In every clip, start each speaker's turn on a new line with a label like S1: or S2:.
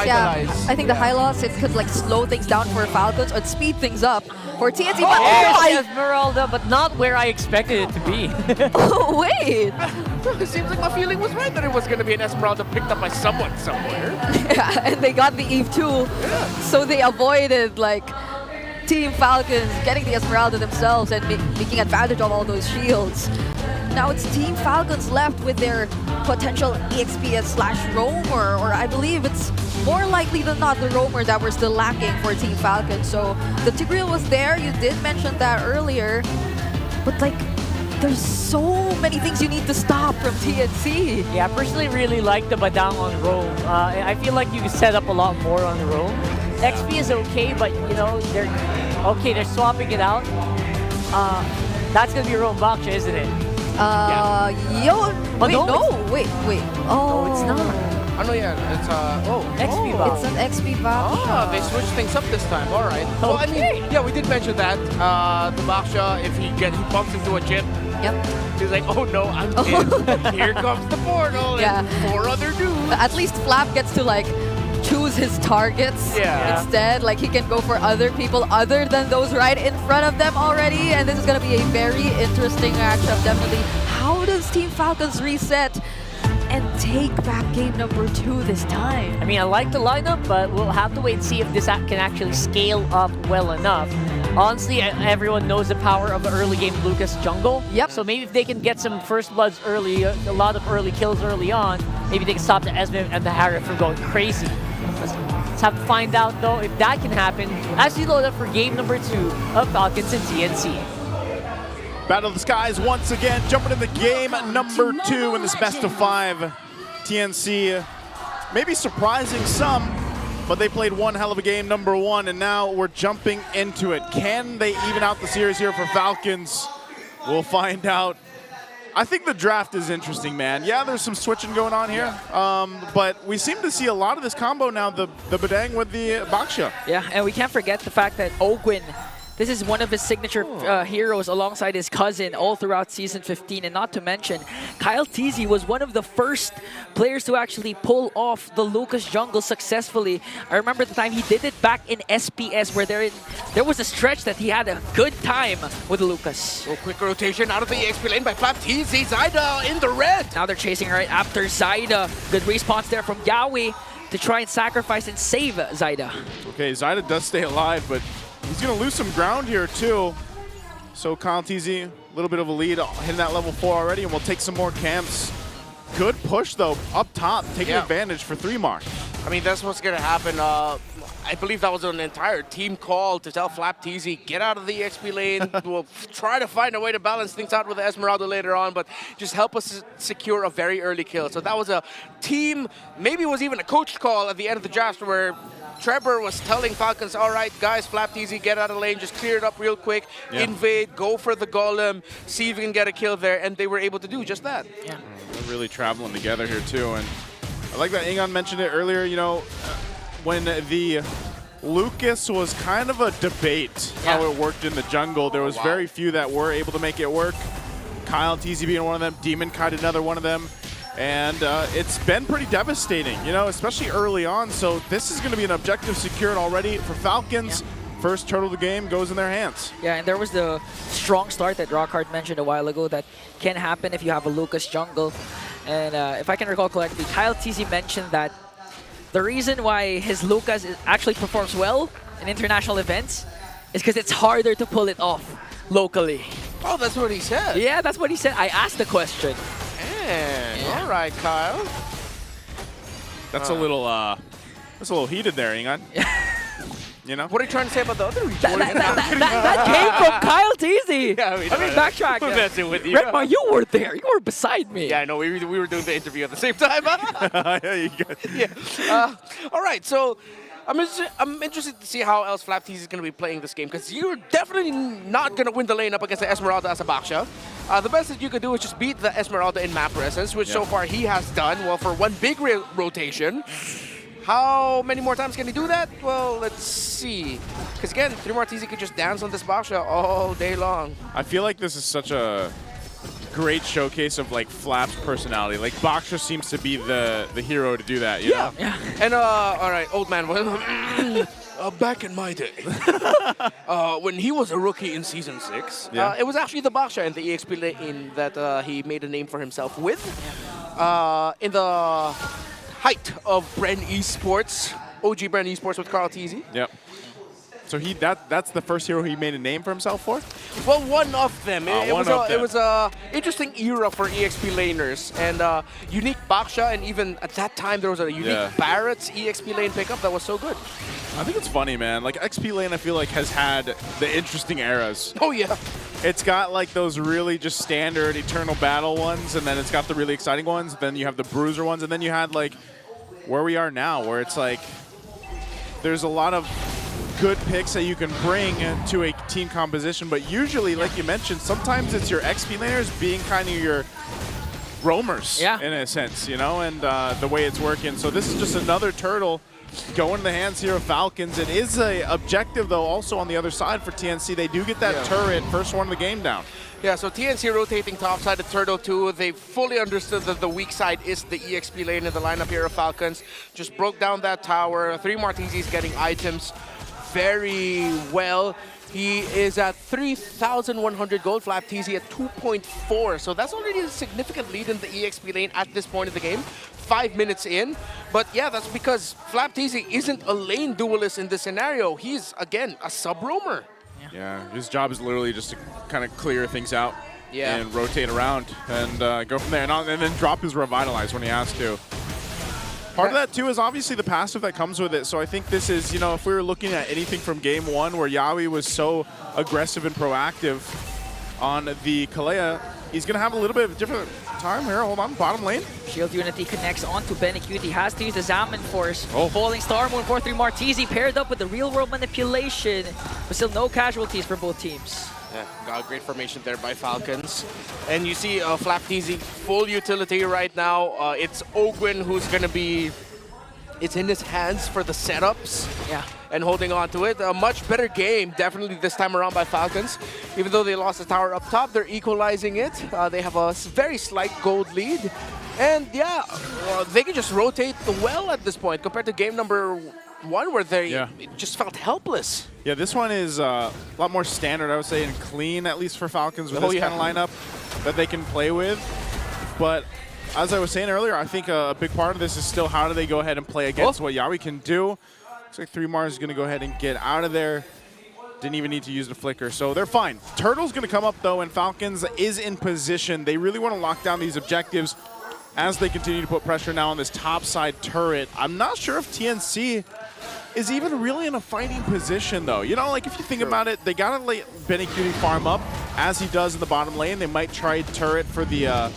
S1: revitalize.
S2: I think the high loss, it could like slow things down for Falcons and speed things up for TNC. But
S3: There's Esmeralda, but not where I expected it to be.
S2: oh, wait.
S1: It seems like my feeling was right that it was going to be an Esmeralda picked up by someone somewhere.
S2: Yeah, and they got the Eve too.
S1: Yeah.
S2: So they avoided like Team Falcons getting the Esmeralda themselves and making advantage of all those shields. Now it's Team Falcons left with their potential EXPS/Roamer, or I believe it's more likely than not the Roamer that we're still lacking for Team Falcons. So the Tigreal was there, you did mention that earlier, but like there's so many things you need to stop from TNC.
S3: Yeah, I personally really like the Badang on roam. I feel like you can set up a lot more on roam. XP is okay, but you know, they're swapping it out. That's gonna be roam Baksha, isn't it?
S2: Wait. Oh,
S3: No, it's not.
S1: Oh, no, yeah, it's,
S3: XP Baksha.
S2: It's an XP Baksha.
S1: Oh, they switched things up this time. All right. Well, I mean, yeah, we did mention that. The Baksha, if he bumps into a chip,
S2: Yep.
S1: he's like, oh no, I'm in. Here comes the portal and 4 other dudes.
S2: At least Flap gets to like choose his targets instead. Like he can go for other people other than those right in front of them already. And this is going to be a very interesting matchup, definitely. How does Team Falcons reset and take back game number 2 this time?
S3: I mean, I like the lineup, but we'll have to wait and see if this can actually scale up well enough. Honestly, everyone knows the power of the early game Lucas jungle.
S2: Yep.
S3: So maybe if they can get some first bloods early, a lot of early kills early on, maybe they can stop the Esme and the Harriet from going crazy. Let's have to find out though if that can happen as we load up for game number 2 of Falcons and TNC.
S4: Battle of the Skies once again, jumping into game number 2 in this best of 5. TNC, maybe surprising some, but they played one hell of a game, number 1, and now we're jumping into it. Can they even out the series here for Falcons? We'll find out. I think the draft is interesting, man. Yeah, there's some switching going on here, but we seem to see a lot of this combo now, the Badang with the Baksha.
S5: Yeah, and we can't forget the fact that Ogwin, this is one of his signature heroes alongside his cousin all throughout Season 15. And not to mention, Kyle TZ was one of the first players to actually pull off the Lucas jungle successfully. I remember the time he did it back in SPS where there was a stretch that he had a good time with Lucas.
S1: Well, quick rotation out of the EXP lane by Flap TZ. Zyda in the red.
S5: Now they're chasing right after Zyda. Good response there from Yawi to try and sacrifice and save Zyda.
S4: Okay, Zyda does stay alive, but he's going to lose some ground here, too. So Kyle TZ, a little bit of a lead, hitting that level 4 already, and we'll take some more camps. Good push, though, up top, taking advantage for 3 mark.
S1: I mean, that's what's going to happen. I believe that was an entire team call to tell Flap TZ, get out of the EXP lane. We'll try to find a way to balance things out with the Esmeralda later on, but just help us secure a very early kill. So that was a team, maybe it was even a coach call at the end of the draft where Trevor was telling Falcons, all right, guys, Flap TZ, get out of the lane, just clear it up real quick, invade, go for the golem, see if you can get a kill there, and they were able to do just that.
S5: Yeah.
S4: They're really traveling together here, too. And I like that Ingon mentioned it earlier, you know, when the Lucas was kind of a debate how it worked in the jungle. There was very few that were able to make it work. Kyle TZ being one of them, Demon Kite another one of them. And it's been pretty devastating, you know, especially early on. So this is going to be an objective secured already for Falcons. First turtle of the game goes in their hands.
S5: Yeah, and there was the strong start that Rockhart mentioned a while ago that can happen if you have a Lucas jungle. And if I can recall correctly, Kyle TZ mentioned that the reason why his Lucas actually performs well in international events is because it's harder to pull it off locally.
S1: Oh, that's what he said.
S5: Yeah, that's what he said. I asked the question.
S1: All right, Kyle.
S4: That's a little heated there, Ingon. You know?
S1: What are you trying to say about the other region?
S5: That came from Kyle TZ.
S1: Yeah,
S5: I mean, backtrack.
S1: We're messing with you.
S5: Redmar, you were there. You were beside me.
S1: Yeah, I know. We were doing the interview at the same time.
S4: Yeah.
S1: All right, so I'm interested to see how else Flap TZ is going to be playing this game, because you're definitely not going to win the lane up against the Esmeralda as a Baksha. The best that you could do is just beat the Esmeralda in map presence, which so far he has done, well, for one big rotation. How many more times can he do that? Well, let's see. Because again, 3 more TZ could just dance on this Baksha all day long.
S4: I feel like this is such a great showcase of like Flap's personality. Like Boxer seems to be the hero to do that. You know?
S5: Yeah.
S1: And all right, old man. Back in my day, when he was a rookie in Season 6, it was actually the Baksha and the EXP lane that he made a name for himself with. In the height of Bren Esports, OG Bren Esports with Carl TZ.
S4: Yep. So that's the first hero he made a name for himself for?
S1: Well, one of them. It was a interesting era for EXP laners, and unique Baksha, and even at that time there was a unique Barrett's EXP lane pickup that was so good.
S4: I think it's funny, man. Like XP lane, I feel like has had the interesting eras.
S1: Oh yeah.
S4: It's got like those really just standard Eternal Battle ones, and then it's got the really exciting ones. Then you have the Bruiser ones, and then you had like where we are now, where it's like there's a lot of good picks that you can bring to a team composition, but usually, like you mentioned, sometimes it's your XP laners being kind of your roamers in a sense, you know, and the way it's working. So this is just another turtle going in the hands here of Falcons. It is a objective, though, also on the other side for TNC. They do get that turret, first one of the game down.
S1: Yeah, so TNC rotating topside of Turtle 2. They fully understood that the weak side is the EXP lane in the lineup here of Falcons. Just broke down that tower. 3 Martizis getting items very well. He is at 3,100 gold, Flap TZ at 2.4. So that's already a significant lead in the EXP lane at this point of the game. 5 minutes in. But yeah, that's because Flap TZ isn't a lane duelist in this scenario. He's, again, a sub-roamer.
S4: Yeah, his job is literally just to kind of clear things out and rotate around and go from there. And then drop his Revitalize when he has to. Part of that, too, is obviously the passive that comes with it. So I think this is, you know, if we were looking at anything from Game 1 where Yawi was so aggressive and proactive on the Kalea, he's going to have a little bit of a different time here. Hold on, bottom lane.
S5: Shield Unity connects onto Benecute. He has to use the Zaman Force. Falling Star Moon 4-3 Martizi paired up with the real world manipulation, but still no casualties for both teams.
S1: Yeah, got a great formation there by Falcons. And you see Flap TZ full utility right now. It's Ogwin who's going to be... It's in his hands for the setups.
S5: Yeah.
S1: And holding on to it. A much better game, definitely this time around by Falcons. Even though they lost the tower up top, they're equalizing it. They have a very slight gold lead. And yeah, they can just rotate well at this point compared to game number 1 where they just felt helpless.
S4: Yeah, this one is a lot more standard, I would say, and clean, at least for Falcons, with this kind of lineup that they can play with. But as I was saying earlier, I think a big part of this is still how do they go ahead and play against what Yawi can do. Looks like 3 Mars is going to go ahead and get out of there. Didn't even need to use the flicker, so they're fine. Turtle's going to come up, though, and Falcons is in position. They really want to lock down these objectives as they continue to put pressure now on this topside turret. I'm not sure if TNC is even really in a fighting position, though. You know, like, if you think about it, they got to let Benecute farm up, as he does in the bottom lane. They might try turret for the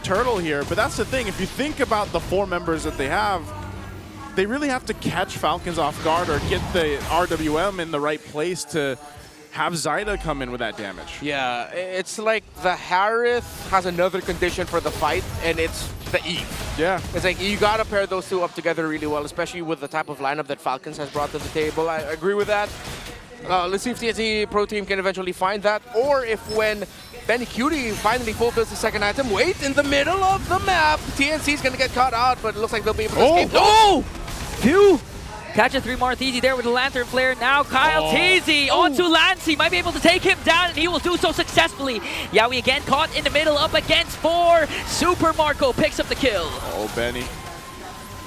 S4: turtle here, but that's the thing. If you think about the 4 members that they have, they really have to catch Falcons off guard or get the RWM in the right place to have Zyda come in with that damage.
S1: Yeah, it's like the Harith has another condition for the fight, and it's the Eve.
S4: Yeah.
S1: It's like you got to pair those 2 up together really well, especially with the type of lineup that Falcons has brought to the table. I agree with that. Let's see if TNC Pro Team can eventually find that, or if when Benecute finally fulfills the second item, wait in the middle of the map. TNC is going to get caught out, but it looks like they'll be able to escape.
S5: Oh! Phew! Catch a 3 Martizi there with the Lantern Flare. Now Kyle TZ onto Lancey. Might be able to take him down, and he will do so successfully. Yawi again caught in the middle, up against 4. Super Marco picks up the kill.
S4: Oh, Benny.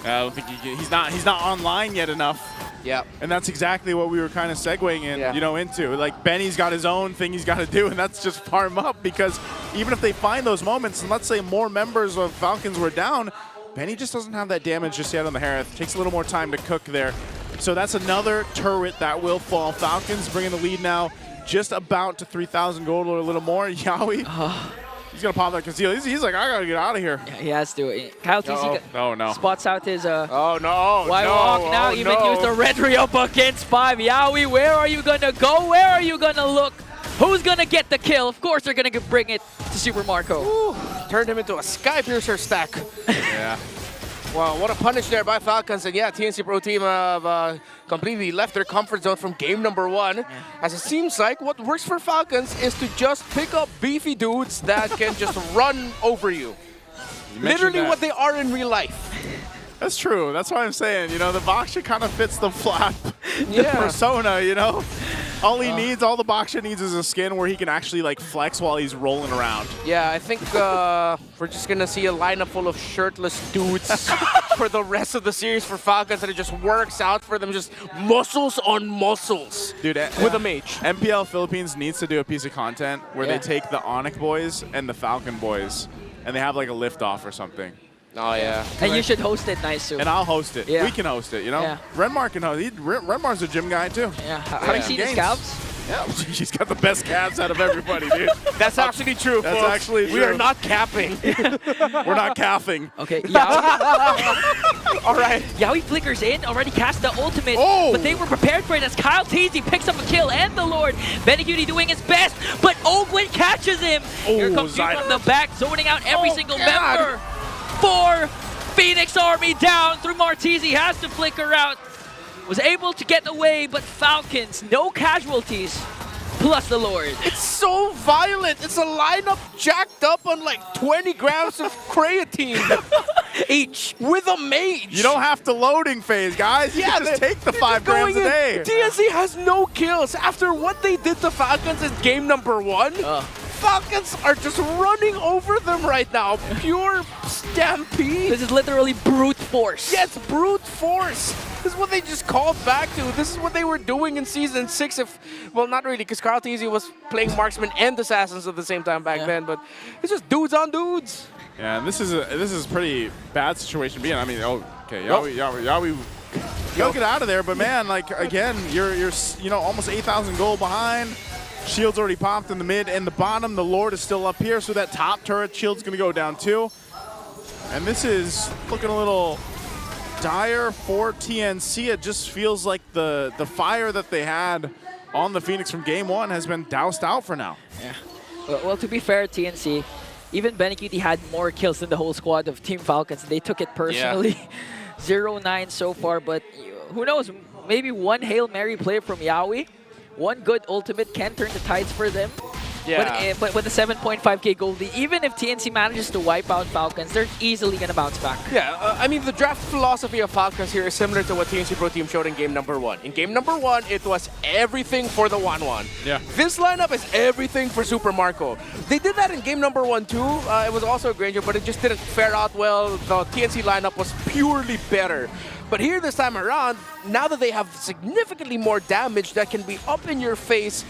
S4: I don't think he's not online yet enough.
S1: Yeah.
S4: And that's exactly what we were kind of segueing in, you know, into. Like, Benny's got his own thing he's got to do, and that's just farm up, because even if they find those moments, and let's say more members of Falcons were down, Benny just doesn't have that damage just yet on the Harith. Takes a little more time to cook there. So that's another turret that will fall. Falcons bringing the lead now just about to 3,000 gold or a little more. Yawi, he's going to pop that conceal. He's like, I got to get out of here.
S5: Yeah, he has to. Kyle TZ spots out his
S1: Walk now.
S5: Now even use the red re-up against 5. Yawi, where are you going to go? Where are you going to look? Who's going to get the kill? Of course they're going to bring it to Super Marco.
S1: Ooh, turned him into a Sky Piercer stack.
S4: Yeah.
S1: Well, what a punish there by Falcons. And yeah, TNC Pro Team have completely left their comfort zone from game number 1. As it seems like what works for Falcons is to just pick up beefy dudes that can just run over you. Literally what they are in real life.
S4: That's true. That's what I'm saying. You know, the Baksha kind of fits the Flap
S1: Yeah.
S4: persona, you know? All he needs, all the Baksha needs is a skin where he can actually like flex while he's rolling around.
S1: Yeah, I think we're just going to see a lineup full of shirtless dudes for the rest of the series for Falcons, and it just works out for them. Just muscles on muscles.
S4: Dude,
S1: with a mage.
S4: MPL Philippines needs to do a piece of content where they take the Onyx boys and the Falcon boys, and they have like a liftoff or something.
S1: Oh, yeah.
S5: And you should host it nice too.
S4: And I'll host it.
S5: Yeah.
S4: We can host it, you know?
S5: Yeah.
S4: Renmar can host it. Renmar's a gym guy, too.
S5: Yeah. Have you seen his calves?
S4: Yeah, he's got the best calves out of everybody, dude.
S1: That's actually true,
S4: That's
S1: folks.
S4: actually
S1: We are
S4: true.
S1: not capping.
S4: We're not calving.
S5: Okay, Yaoi.
S1: All right.
S5: Yaoi flickers in, already cast the ultimate,
S4: Oh!
S5: but they were prepared for it as Kyle TZ picks up a kill, and the Lord, Benecutie doing his best, but Ogwin catches him. Here
S4: Oh,
S5: comes you
S4: Zyder.
S5: from the back, zoning out every single
S1: God.
S5: member. 4 Phoenix Army down through Martezi, has to flicker out. Was able to get away, but Falcons, no casualties, plus the Lord.
S1: It's so violent. It's a lineup jacked up on like 20 grams of creatine
S5: Each.
S1: with a mage.
S4: You don't have to loading phase, guys. You
S1: Yeah,
S4: can just take the
S1: they're
S4: 5
S1: just going
S4: grams a day.
S1: in. TNC has no kills. After what they did to Falcons in game number 1, Falcons are just running over them right now. Pure stampede.
S5: This is literally brute force.
S1: Yes, brute force. This is what they just called back to. This is what they were doing in Season 6. Well, not really, because Carl TZ was playing Marksman and Assassins at the same time back then, but it's just dudes on dudes.
S4: Yeah, and this is a pretty bad situation to be in. I mean, okay, Yaoi, gotta get out of there. But man, like again, you're you know almost 8,000 gold behind. Shield's already popped in the mid and the bottom. The Lord is still up here, so that top turret shield's gonna go down too. And this is looking a little dire for TNC. It just feels like the fire that they had on the Phoenix from game 1 has been doused out for now.
S5: Yeah. Well, to be fair, TNC, even Benecutie had more kills than the whole squad of Team Falcons. They took it personally. 0-9 so far, but who knows? Maybe one Hail Mary play from Yaoi. One good ultimate can turn the tides for them.
S1: Yeah.
S5: But with a 7.5k gold lead, even if TNC manages to wipe out Falcons, they're easily going to bounce back.
S1: Yeah, I mean, the draft philosophy of Falcons here is similar to what TNC Pro Team showed in game number 1. In game number 1, it was everything for the 1-1.
S4: Yeah.
S1: This lineup is everything for Super Marco. They did that in game number 1 too. It was also a Granger, but it just didn't fare out well. The TNC lineup was purely better. But here this time around, now that they have significantly more damage that can be up in your face,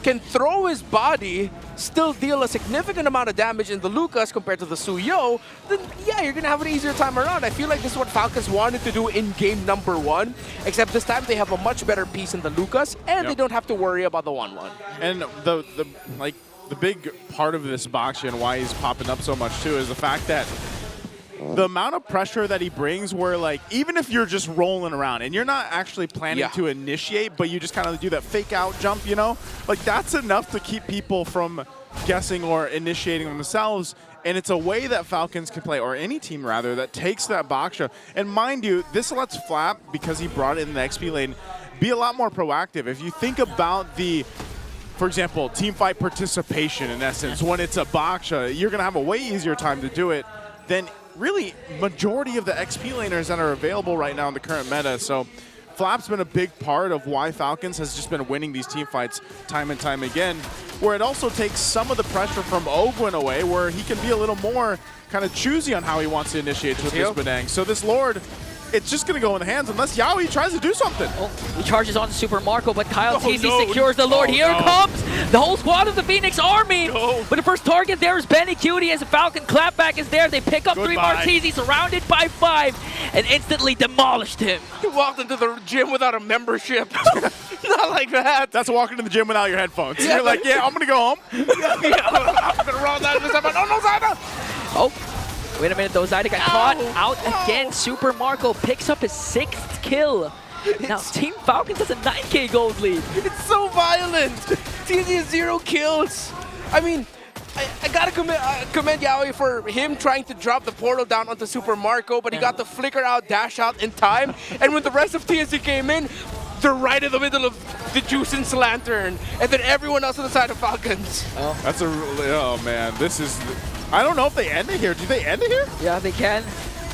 S1: can throw his body, still deal a significant amount of damage in the Lucas compared to the Suyo, then yeah, you're gonna have an easier time around. I feel like this is what Falcons wanted to do in game number 1, except this time they have a much better piece in the Lucas, and they don't have to worry about the 1-1.
S4: And the big part of this Baksha and why he's popping up so much too is the fact that the amount of pressure that he brings where like even if you're just rolling around and you're not actually planning to initiate, but you just kind of do that fake out jump, you know, like that's enough to keep people from guessing or initiating themselves. And it's a way that Falcons can play, or any team rather, that takes that Baksha. And mind you, this lets Flap, because he brought it in the XP lane, be a lot more proactive. If you think about the, for example, team fight participation in essence, when it's a Baksha, you're going to have a way easier time to do it than really majority of the XP laners that are available right now in the current meta. So Flap's been a big part of why Falcons has just been winning these team fights time and time again, where it also takes some of the pressure from Ogwin away, where he can be a little more kind of choosy on how he wants to initiate with this Badang. So this Lord, it's just going to go in the hands unless Yaoi tries to do something.
S5: Oh, he charges on Super Marco, but Kyle TZ secures the Lord. Here comes the whole squad of the Phoenix Army. But the first target there is Benecutie as a Falcon clapback is there. They pick up 3 Martezi, surrounded by 5, and instantly demolished him.
S1: He walked into the gym without a membership. Not like that.
S4: That's walking to the gym without your headphones. You're like, yeah, I'm going to go home.
S1: I'm going to roll that. Oh, no, Zyder.
S5: Oh. Wait a minute, though. Zyder got caught out again. Super Marco picks up his 6th kill. Now, Team Falcons has a 9k gold lead.
S1: It's so violent. TNC has 0 kills. I mean, I gotta commend Yaoi for him trying to drop the portal down onto Super Marco, but he got the flicker out, dash out in time. And when the rest of TNC came in, they're right in the middle of the Juicens Lantern, and then everyone else on the side of Falcons.
S4: Oh. That's a really, oh man, this is, I don't know if they end it here. Do they end it here?
S5: Yeah, they can.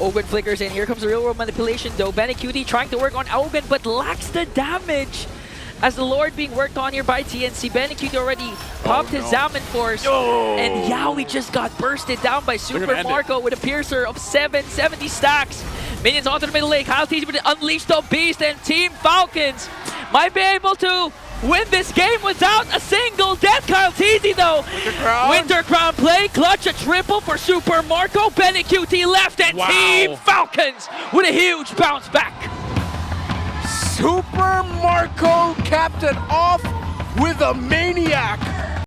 S5: Ogun flickers in. Here comes the real world manipulation though. Benecutie trying to work on Ogun but lacks the damage. As the Lord being worked on here by TNC, Benecutie already popped his Zaman Force. And Yaoi just got bursted down by Super Marco with a Piercer of 770 stacks. Minions onto the middle lane. Kyle TZ would unleash the beast, and Team Falcons might be able to win this game without a single death. Kyle TZ though. Winter Crown play, clutch a triple for Super Marco. Benecutie left, and Team Falcons with a huge bounce back.
S1: Super Marco capped it off with a maniac.